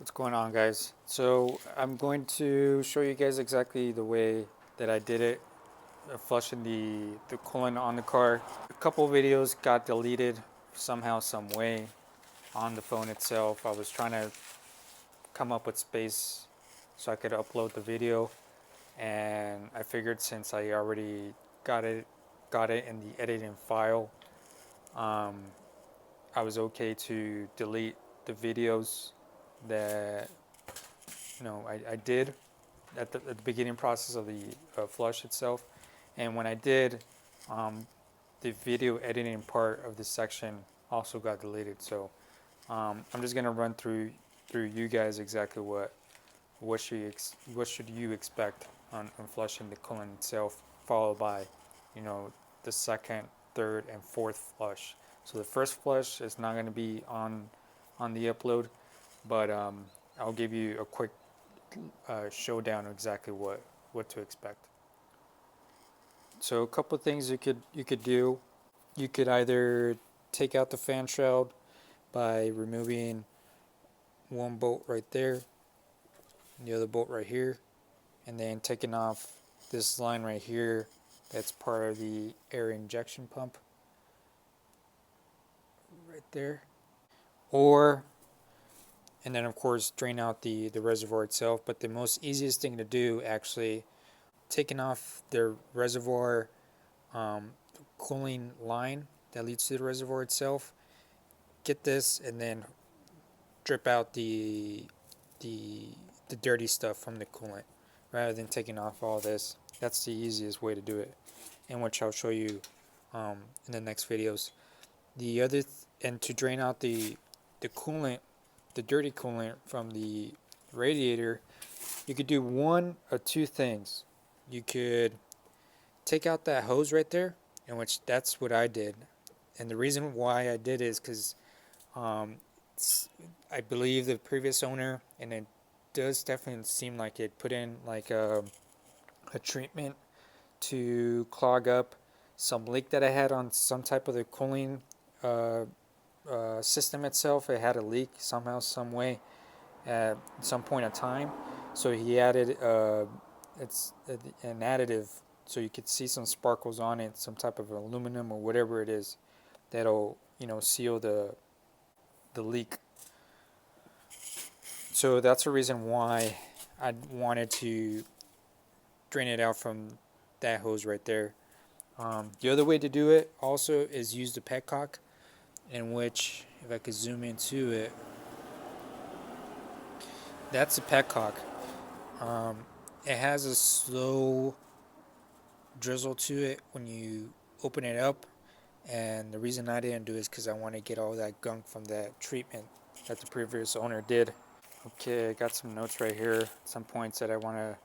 What's going on, guys? So I'm going to show you guys exactly the way that I did it, flushing the coolant on the car. A couple videos got deleted somehow, some way on the phone itself. I was trying to come up with space so I could upload the video, and I figured since I already got it in the editing file, um, I was okay to delete the videos that I did at the beginning process of the flush itself. And when I did, um, the video editing part of this section also got deleted. So I'm just gonna run through you guys exactly what should you expect on flushing the coolant itself, followed by the second, third, and fourth flush. So the first flush is not going to be on the upload, but I'll give you a quick showdown of exactly what to expect. So a couple of things you could do. You could either take out the fan shroud by removing one bolt right there, and the other bolt right here, and then taking off this line right here that's part of the air injection pump right there. Or, and then of course drain out the reservoir itself. But the most easiest thing to do, actually, taking off the reservoir cooling line that leads to the reservoir itself, get this and then drip out the dirty stuff from the coolant rather than taking off all this. That's the easiest way to do it, and which I'll show you in the next videos. The other and to drain out the coolant, the dirty coolant from the radiator, you could do one or two things. You could take out that hose right there, in which that's what I did. And the reason why I did is because I believe the previous owner, and it does definitely seem like it, put in like a treatment to clog up some leak that I had on some type of the cooling system itself. It had a leak somehow, some way, at some point in time. So he added it's an additive, so you could see some sparkles on it, some type of aluminum or whatever it is that'll seal the leak. So that's the reason why I wanted to drain it out from that hose right there. The other way to do it also is use the petcock, in which, if I could zoom into it, that's a petcock. It has a slow drizzle to it when you open it up, and the reason I didn't do it is because I want to get all that gunk from that treatment that the previous owner did. Okay, I got some notes right here, some points that I want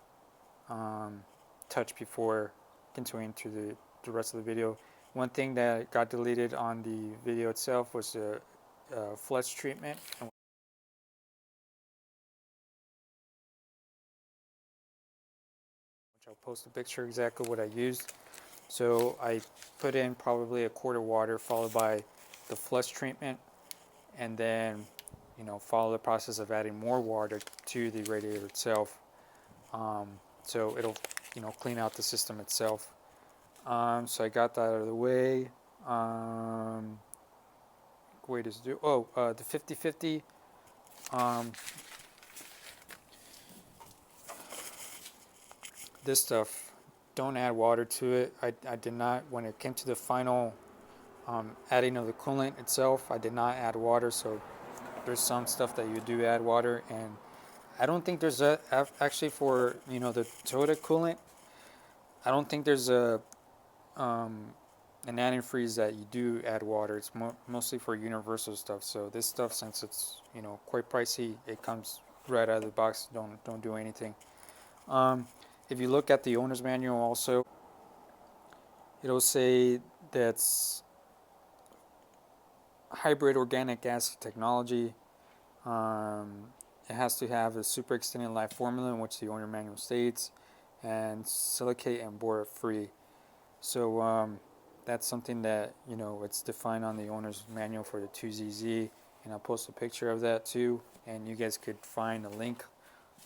to touch before continuing to the rest of the video. One thing that got deleted on the video itself was the flush treatment. I'll post a picture exactly what I used. So I put in probably a quart of water, followed by the flush treatment, and then follow the process of adding more water to the radiator itself. So it'll clean out the system itself. So I got that out of the way. Way to do the 50-50. This stuff, don't add water to it. I did not, when it came to the final adding of the coolant itself, I did not add water. So there's some stuff that you do add water, and I don't think there's actually for the Toyota coolant, I don't think there's an antifreeze that you do add water. It's mostly for universal stuff. So this stuff, since it's quite pricey, it comes right out of the box. Don't do anything. If you look at the owner's manual also, it'll say that's hybrid organic acid technology. It has to have a super extended life formula, in which the owner manual states, and silicate and bore free. So that's something that it's defined on the owner's manual for the 2ZZ, and I'll post a picture of that too. and you guys could find a link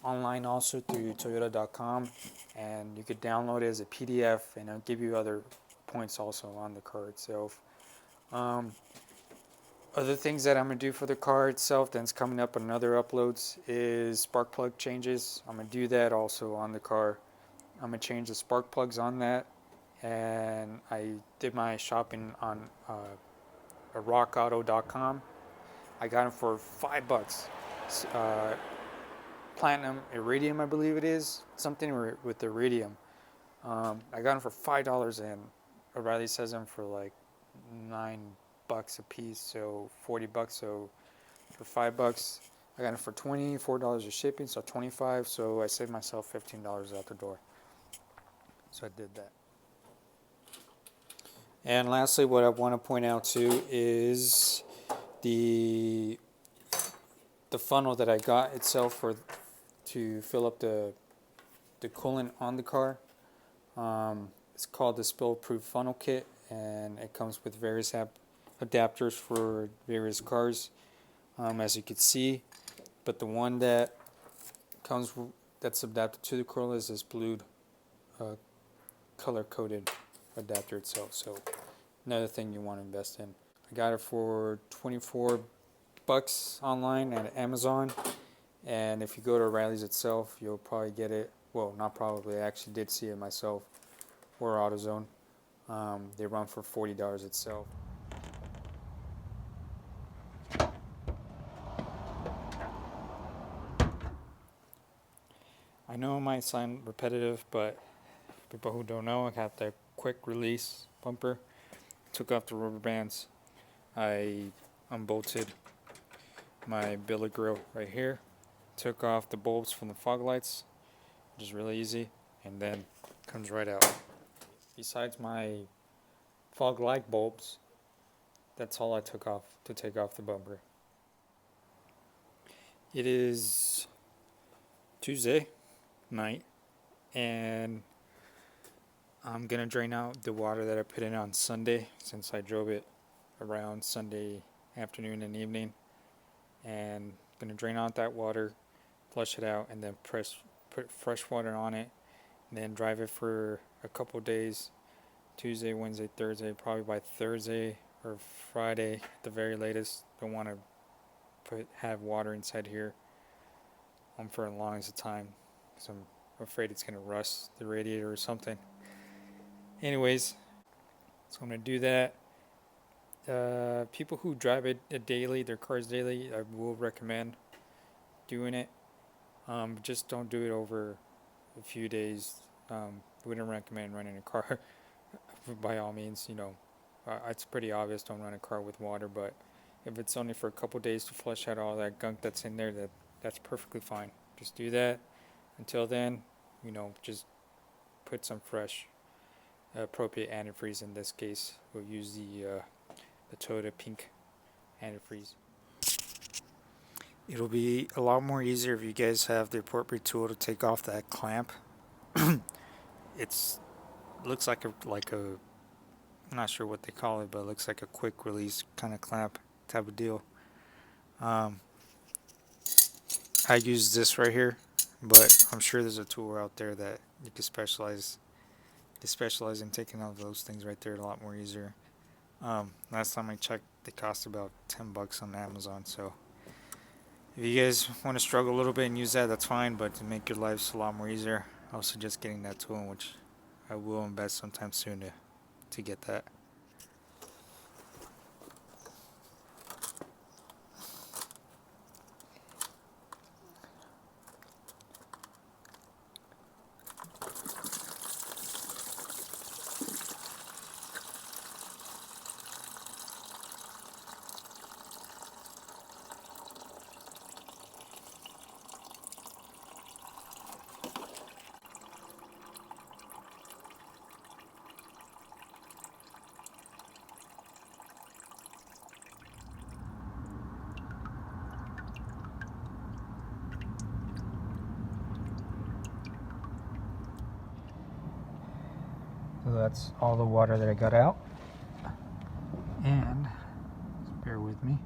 online also through Toyota.com, and you could download it as a PDF, and it'll give you other points also on the car itself. Other things that I'm gonna do for the car itself that's coming up in other uploads is spark plug changes. I'm gonna do that also on the car. I'm gonna change the spark plugs on that, and I did my shopping on rockauto.com. I got them for $5. Platinum iridium, I believe it is, something with iridium. I got them for $5, and O'Reilly says them for like $9 a piece, so $40. So for $5, I got them for $24 of shipping, so $25. So I saved myself $15 out the door. So I did that. And lastly, what I want to point out too is the funnel that I got itself to fill up the coolant on the car. It's called the spill-proof funnel kit, and it comes with various adapters for various cars, as you can see. But the one that that's adapted to the Corolla is this blue color-coded adapter itself. So another thing you want to invest in. I got it for $24 online at Amazon, and if you go to O'Reilly's itself, you'll probably get it. Well, not probably, I actually did see it myself, or AutoZone. They run for $40 itself. I know it might sound repetitive, but people who don't know, I got the quick release bumper. Took off the rubber bands. I unbolted my billet grill right here. Took off the bulbs from the fog lights, which is really easy, and then comes right out. Besides my fog light bulbs, that's all I took off to take off the bumper. It is Tuesday night, and I'm gonna drain out the water that I put in on Sunday, since I drove it around Sunday afternoon and evening, and gonna drain out that water, flush it out, and then put fresh water on it, and then drive it for a couple days, Tuesday, Wednesday, Thursday. Probably by Thursday or Friday at the very latest. Don't want to have water inside here for a long as a time, because I'm afraid it's gonna rust the radiator or something. Anyways, so I'm gonna do that. People who drive it daily, their cars daily, I will recommend doing it. Just don't do it over a few days. Wouldn't recommend running a car by all means. You know, it's pretty obvious, don't run a car with water, but if it's only for a couple days to flush out all that gunk that's in there, that's perfectly fine. Just do that. Until then, you know, just put some fresh appropriate antifreeze. In this case, we'll use the Toyota pink antifreeze. It'll be a lot more easier if you guys have the appropriate tool to take off that clamp. It looks like a I'm not sure what they call it, but it looks like a quick release kind of clamp type of deal. I use this right here, but I'm sure there's a tool out there that you can specialize in taking out those things right there a lot more easier. Last time I checked, they cost about $10 on Amazon. So if you guys want to struggle a little bit and use that, that's fine. But to make your lives a lot more easier, I would suggest getting that tool, in which I will invest sometime soon to get that. So that's all the water that I got out, and just bear with me.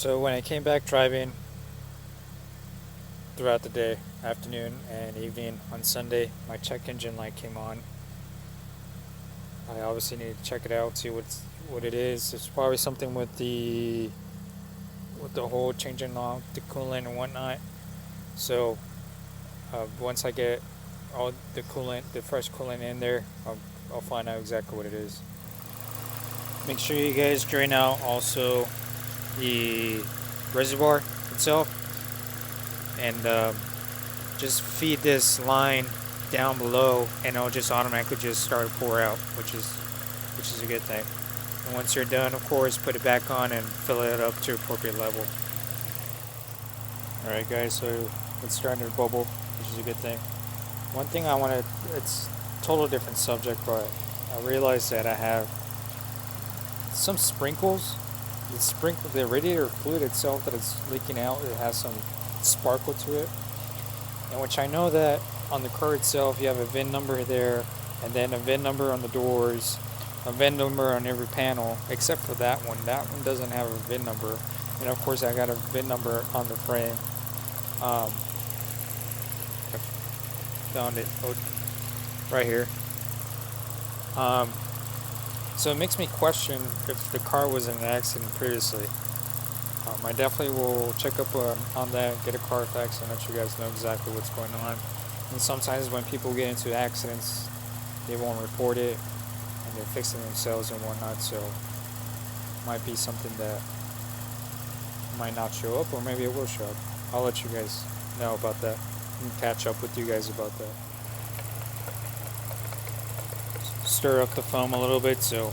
So when I came back driving throughout the day, afternoon and evening on Sunday, my check engine light came on. I obviously need to check it out, see what it is. It's probably something with the whole changing off the coolant and whatnot. So once I get all the coolant, the fresh coolant in there, I'll find out exactly what it is. Make sure you guys drain out also the reservoir itself, and just feed this line down below, and it'll just automatically just start to pour out, which is a good thing. And once you're done, of course, put it back on and fill it up to appropriate level. Alright guys, so it's starting to bubble, which is a good thing. One thing I want to, it's a total different subject, but I realized that I have some sprinkles. The radiator fluid itself that it's leaking out, it has some sparkle to it. And which I know that on the car itself, you have a VIN number there, and then a VIN number on the doors, a VIN number on every panel, except for that one. That one doesn't have a VIN number. And of course, I got a VIN number on the frame. I found it right here. So it makes me question if the car was in an accident previously. I definitely will check up on that, get a Carfax, and let you guys know exactly what's going on. And sometimes when people get into accidents, they won't report it, and they're fixing themselves and whatnot, so it might be something that might not show up, or maybe it will show up. I'll let you guys know about that and catch up with you guys about that. Stir up the foam a little bit, so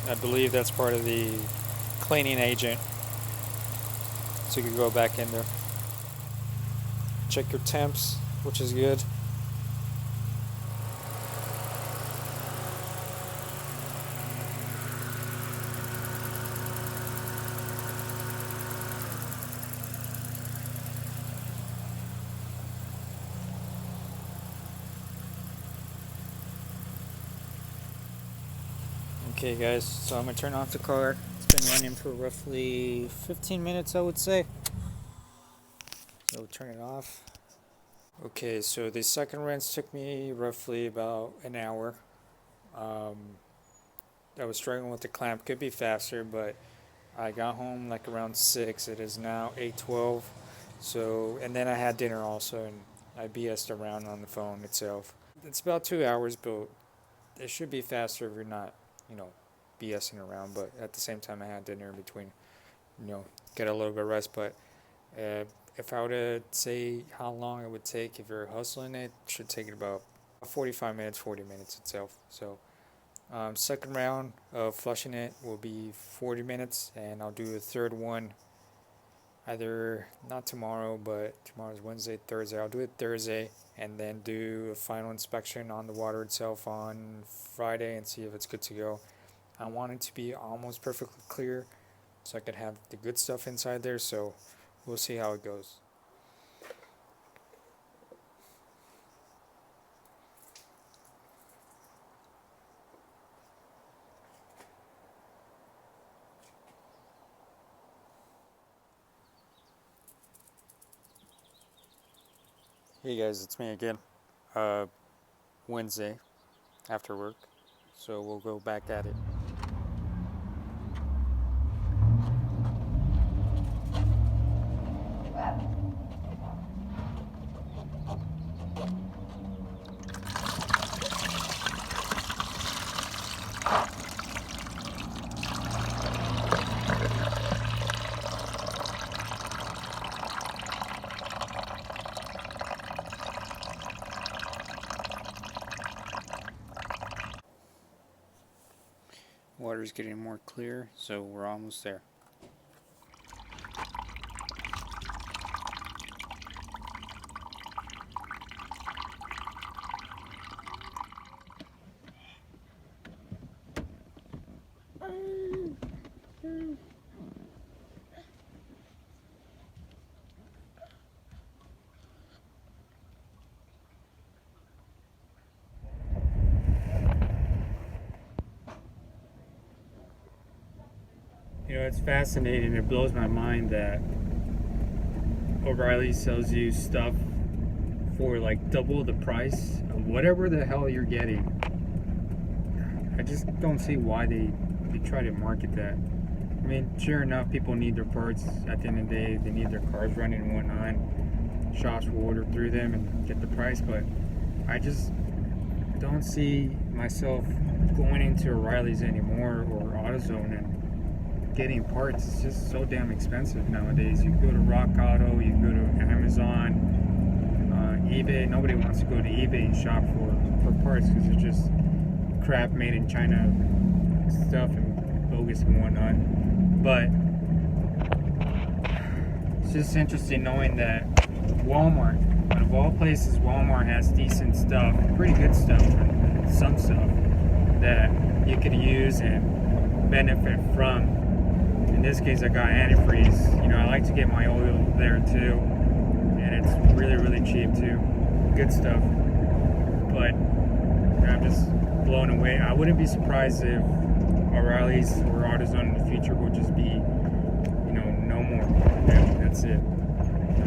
I believe that's part of the cleaning agent, so you can go back in there. Check your temps, which is good. Okay guys, so I'm going to turn off the car. It's been running for roughly 15 minutes, I would say. So we'll turn it off. Okay, so the second rinse took me roughly about an hour. I was struggling with the clamp. Could be faster, but I got home like around 6. It is now 8:12. So, and then I had dinner also, and I BS'd around on the phone itself. It's about 2 hours, but it should be faster if you're not, BSing around. But at the same time, I had dinner in between, get a little bit of rest. But if I were to say how long it would take if you're hustling it, should take it about 45 minutes, 40 minutes itself. So second round of flushing it will be 40 minutes, and I'll do a third one either not tomorrow, but tomorrow's Wednesday, Thursday. I'll do it Thursday, and then do a final inspection on the water itself on Friday and see if it's good to go. I want it to be almost perfectly clear so I could have the good stuff inside there, so we'll see how it goes. Hey guys, it's me again. Wednesday after work, so we'll go back at it. Water's getting more clear, so we're almost there. You know, it's fascinating. It blows my mind that O'Reilly sells you stuff for like double the price of whatever the hell you're getting. I just don't see why they try to market that. I mean, sure enough, people need their parts at the end of the day. They need their cars running and whatnot. Shops will order through them and get the price, but I just don't see myself going into O'Reilly's anymore or AutoZone and getting parts. It's just so damn expensive nowadays. You go to Rock Auto, you go to Amazon, eBay. Nobody wants to go to eBay and shop for parts because it's just crap made in China stuff and bogus and whatnot. But it's just interesting knowing that Walmart, out of all places, Walmart has decent stuff, pretty good stuff, and some stuff that you could use and benefit from. In this case, I got antifreeze. You know, I like to get my oil there too, and it's really, really cheap too. Good stuff. But I'm just blown away. I wouldn't be surprised if O'Reilly's or AutoZone in the future will just be, you know, no more. Yeah, that's it.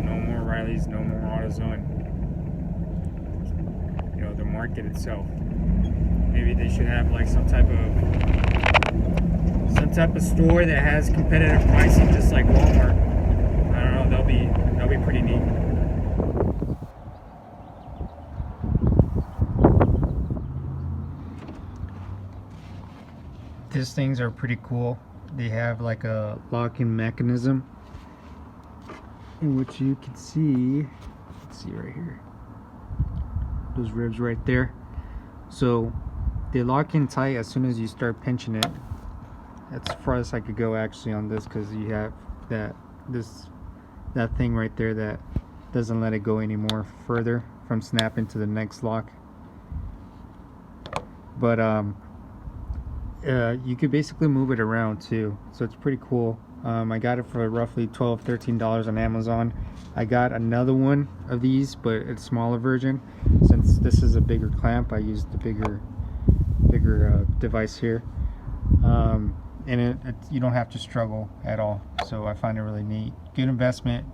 No more O'Reilly's, no more AutoZone. You know, the market itself. Maybe they should have like some type of store that has competitive pricing, just like Walmart. I don't know. That'll be pretty neat. These things are pretty cool. They have like a locking mechanism in which you can see, let's see right here, those ribs right there. So they lock in tight as soon as you start pinching it. That's as far as I could go actually on this, because you have that thing right there that doesn't let it go any more further from snapping to the next lock. But you could basically move it around too, so it's pretty cool. I got it for roughly $12-13 on Amazon. I got another one of these, but it's a smaller version. Since this is a bigger clamp, I used the bigger device here. And you don't have to struggle at all, so I find it really neat. Good investment.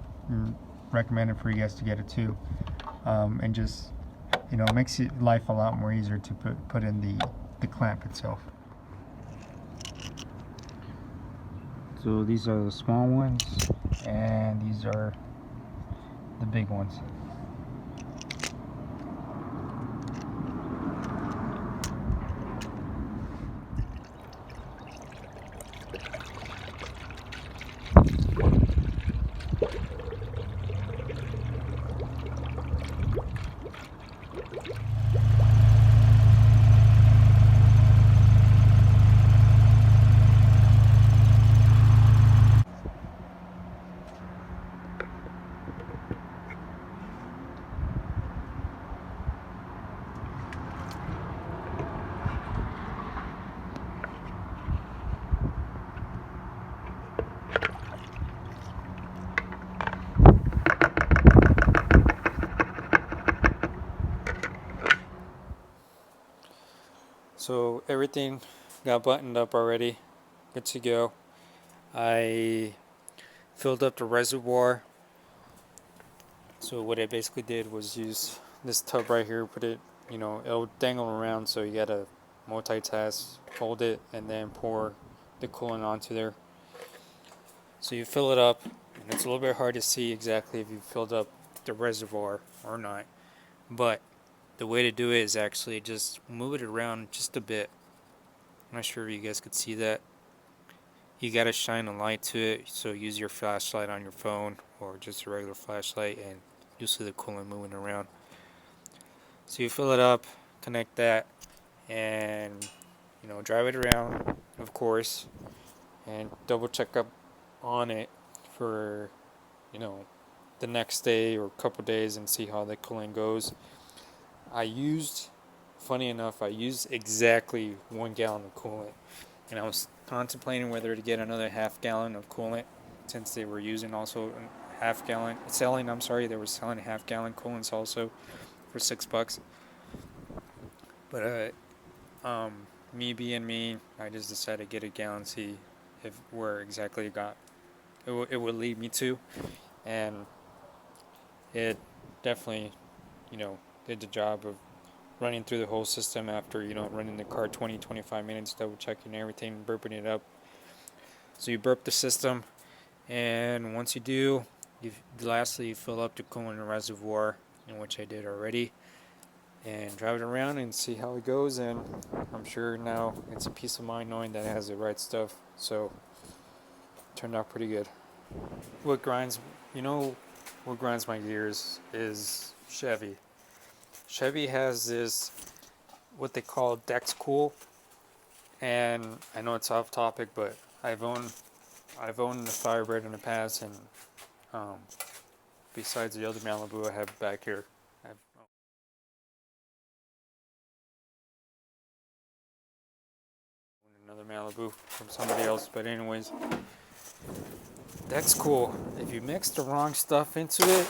Recommend it for you guys to get it too. And just, you know, it makes life a lot more easier to put in the clamp itself. So these are the small ones, and these are the big ones. So everything got buttoned up already, good to go. I filled up the reservoir. So what I basically did was use this tub right here, put it, you know, it'll dangle around, so you gotta multitask, hold it, and then pour the coolant onto there. So you fill it up, and it's a little bit hard to see exactly if you filled up the reservoir or not, but the way to do it is actually just move it around just a bit. I'm not sure if you guys could see that. You gotta shine a light to it, so use your flashlight on your phone or just a regular flashlight, and you'll see the coolant moving around. So you fill it up, connect that, and you know, drive it around, of course, and double check up on it for, you know, the next day or a couple days and see how the coolant goes. Funny enough, I used exactly 1 gallon of coolant, and I was contemplating whether to get another half gallon of coolant, since they were using also they were selling half gallon coolants also for $6. But me being me, I just decided to get a gallon, see if where exactly it would lead me to, and it definitely, you know, did the job of running through the whole system after, you know, running the car 20-25 minutes, double checking everything, burping it up. So you burp the system, and once you do, lastly you fill up the coolant reservoir, in which I did already, and drive it around and see how it goes. And I'm sure now it's a peace of mind knowing that it has the right stuff. So it turned out pretty good. What grinds, you know, what grinds my gears is Chevy. Chevy has this what they call Dex Cool, and I know it's off topic, but I've owned the Firebird in the past, and um, besides the other Malibu I have back here, I've owned another Malibu from somebody else. But anyways, that's cool. If you mix the wrong stuff into it,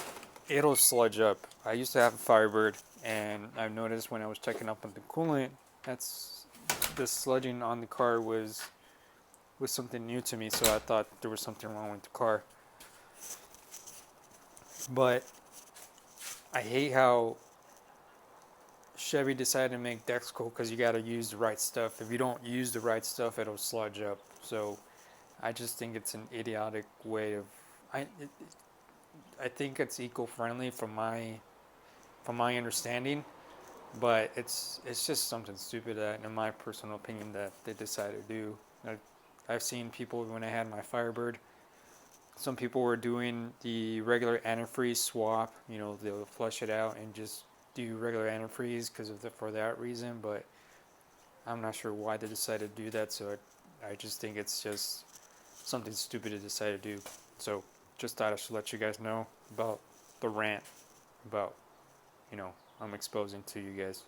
it'll sludge up. I used to have a Firebird, and I've noticed when I was checking up on the coolant, that's the sludging on the car was something new to me. So I thought there was something wrong with the car. But I hate how Chevy decided to make Dexco because you got to use the right stuff. If you don't use the right stuff, it'll sludge up. So I just think it's an idiotic way of. I it, I think it's eco-friendly from my understanding, but it's just something stupid that, in my personal opinion, that they decided to do. I've seen people when I had my Firebird. Some people were doing the regular antifreeze swap. You know, they'll flush it out and just do regular antifreeze for that reason. But I'm not sure why they decided to do that. So I just think it's just something stupid to decide to do. So just thought I should let you guys know about the rant about, you know, I'm exposing to you guys.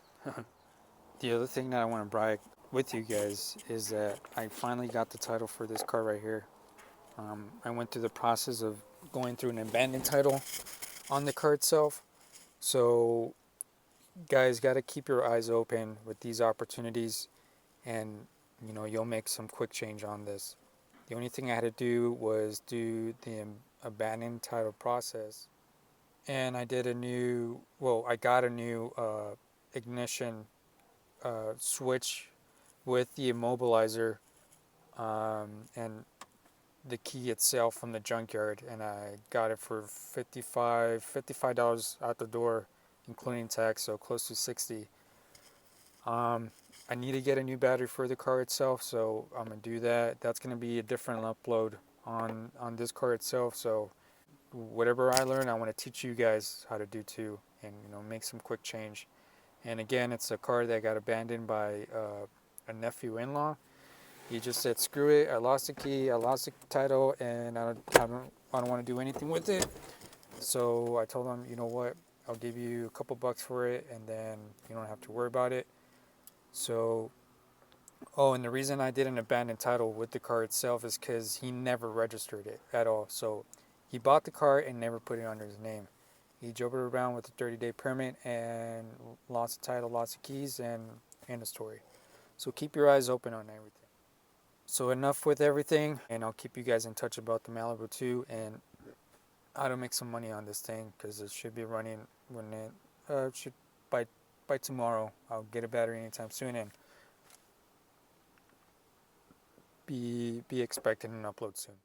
The other thing that I want to brag with you guys is that I finally got the title for this car right here. I went through the process of going through an abandoned title on the car itself. So, guys, got to keep your eyes open with these opportunities, and you know you'll make some quick change on this. The only thing I had to do was do the abandoned title process, and I got a new ignition switch with the immobilizer, and the key itself from the junkyard, and I got it for $55 out the door, including tax, so close to 60. I need to get a new battery for the car itself, so I'm gonna do that. That's gonna be a different upload on this car itself. So whatever I learn, I want to teach you guys how to do too, and you know make some quick change. And again, it's a car that got abandoned by a nephew in-law. He just said, "Screw it! I lost the key, I lost the title, and I don't want to do anything with it." So I told him, "You know what? I'll give you a couple bucks for it, and then you don't have to worry about it." So, oh, and the reason I did an abandoned title with the car itself is because he never registered it at all. So he bought the car and never put it under his name. He drove it around with a 30-day permit and lost the title, lost the keys, and end of story. So keep your eyes open on everything. So enough with everything, and I'll keep you guys in touch about the Malibu 2 and how to make some money on this thing, because it should be running when it should by tomorrow. I'll get a battery anytime soon, and be expecting an upload soon.